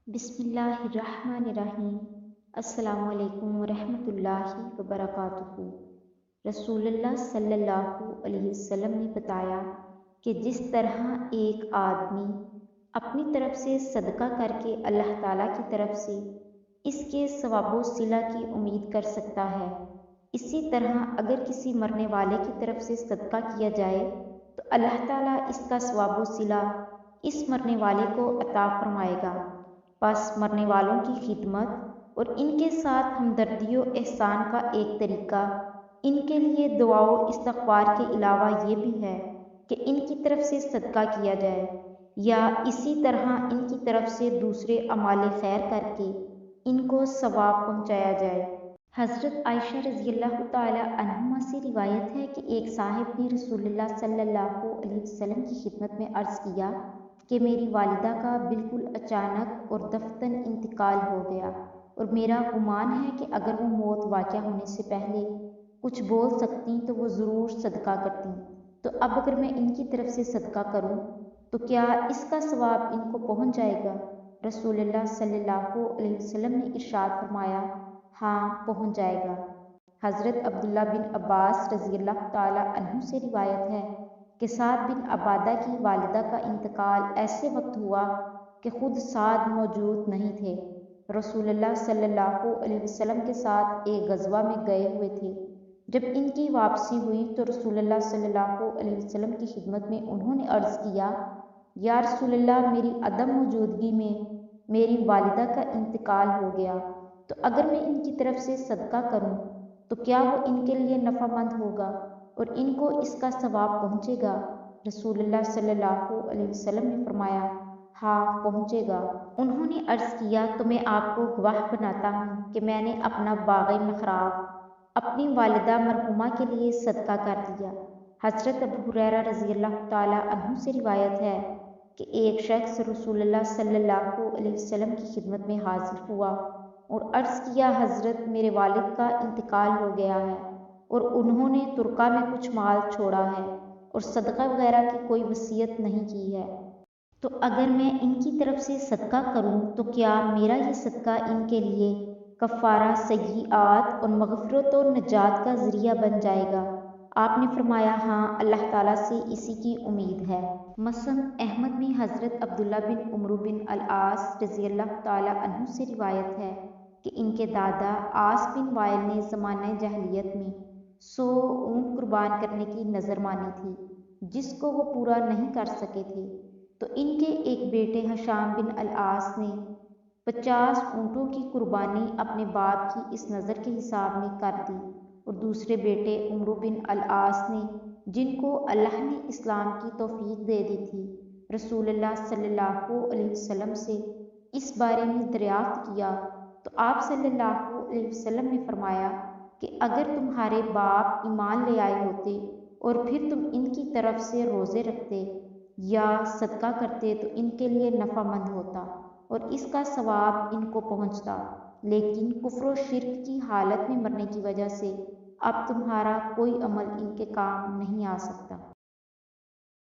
बिस्मिल्लाहिर्रहमानिर्रहीम। अस्सलाम वालेकुम वरहमतुल्लाहि वबरकातुहू। रसूलुल्लाह सल्लल्लाहु अलैहि वसल्लम ने बताया कि जिस तरह एक आदमी अपनी तरफ से सदका करके अल्लाह ताला की तरफ से इसके सवाबो सिला की उम्मीद कर सकता है, इसी तरह अगर किसी मरने वाले की तरफ से सदका किया जाए तो अल्लाह ताला इसका सवाबो सिला इस मरने वाले को अता फरमाएगा। बस मरने वालों की खिदमत और इनके साथ हमदर्दी और एहसान का एक तरीका इनके लिए दुआओ इस्तग़फ़ार के अलावा ये भी है कि इनकी तरफ से सदका किया जाए या इसी तरह इनकी तरफ से दूसरे अमाल खैर करके इनको सवाब पहुँचाया जाए। हज़रत आयशा रज़ियल्लाहु ताला अन्हुमा से रिवायत है कि एक साहिब ने रसूलुल्लाह सल्लल्लाहु अलैहि वसल्लम की खिदमत में अर्ज़ किया कि मेरी वालिदा का बिल्कुल अचानक और दफ्तन इंतकाल हो गया और मेरा गुमान है कि अगर वो मौत वाक़या होने से पहले कुछ बोल सकती तो वो ज़रूर सदका करती। तो अब अगर मैं इनकी तरफ से सदका करूं तो क्या इसका सवाब इनको पहुंच जाएगा? रसूलुल्लाह सल्लल्लाहु अलैहि वसल्लम ने इरशाद फरमाया, हाँ पहुंच जाएगा। हज़रत अब्दुल्ला बिन अब्बास रज़ियल्लाहु ताला अन्हु से रिवायत है कि साद बिन अबादा की वालिदा का इंतकाल ऐसे वक्त हुआ कि खुद साद मौजूद नहीं थे। रसूलुल्लाह सल्लल्लाहु अलैहि वसल्लम के साथ एक गज़वा में गए हुए थे। जब इनकी वापसी हुई तो रसूलुल्लाह सल्लल्लाहु अलैहि वसल्लम की खिदमत में उन्होंने अर्ज़ किया, या रसूलुल्लाह मेरी अदम मौजूदगी में मेरी वालिदा का इंतकाल हो गया, तो अगर मैं इनकी तरफ से सदका करूं तो क्या वो इनके लिए नफ़ामंद होगा और इनको इसका सवाब पहुँचेगा? रसूलुल्लाह सल्लल्लाहु अलैहि वसल्लम ने फरमाया, हाँ पहुँचेगा। उन्होंने अर्ज़ किया तो मैं आपको गवाह बनाता हूँ कि मैंने अपना बाग़ मखराब अपनी वालिदा मरहुमा के लिए सदका कर दिया। हज़रत अबू हुरैरा रज़ियल्लाहु ताला अन्हु से रिवायत है कि एक शख्स रसूलुल्लाह सल्लल्लाहु अलैहि वसल्लम की खिदमत में हाजिर हुआ और अर्ज़ किया, हज़रत मेरे वालिद का इंतकाल हो गया है और उन्होंने तुर्का में कुछ माल छोड़ा है और सदका वगैरह की कोई वसीयत नहीं की है, तो अगर मैं इनकी तरफ से सदका करूं तो क्या मेरा ये सदका इनके लिए कफ़ारा सय्यिआत और मग़फ़िरत और नजात का ज़रिया बन जाएगा? आपने फरमाया, हाँ अल्लाह ताला से इसी की उम्मीद है। मसनद अहमद में हज़रत अब्दुल्ला बिन उमर बिन अल-आस रज़ियल्लाहु ताला अन्हु से रिवायत है कि इनके दादा आस बिन वाइल ने ज़माना जahलियत में 100 ऊँट कुर्बान करने की नज़र मानी थी जिसको वो पूरा नहीं कर सके थे, तो इनके एक बेटे हशाम बिन अल-आस ने 50 ऊँटों की कुर्बानी अपने बाप की इस नज़र के हिसाब में कर दी और दूसरे बेटे उमर बिन अल-आस ने, जिनको अल्लाह ने इस्लाम की तौफीक दे दी थी, रसूलुल्लाह सल्लल्लाहु अलैहि वसल्लम से इस बारे में दरियाफ्त किया तो आप सल्लल्लाहु अलैहि वसल्लम ने फरमाया कि अगर तुम्हारे बाप ईमान ले आए होते और फिर तुम इनकी तरफ से रोज़े रखते या सदका करते तो इनके लिए नफ़ामंद होता और इसका सवाब इनको पहुँचता, लेकिन कुफ्र और शिर्क की हालत में मरने की वजह से अब तुम्हारा कोई अमल इनके काम नहीं आ सकता।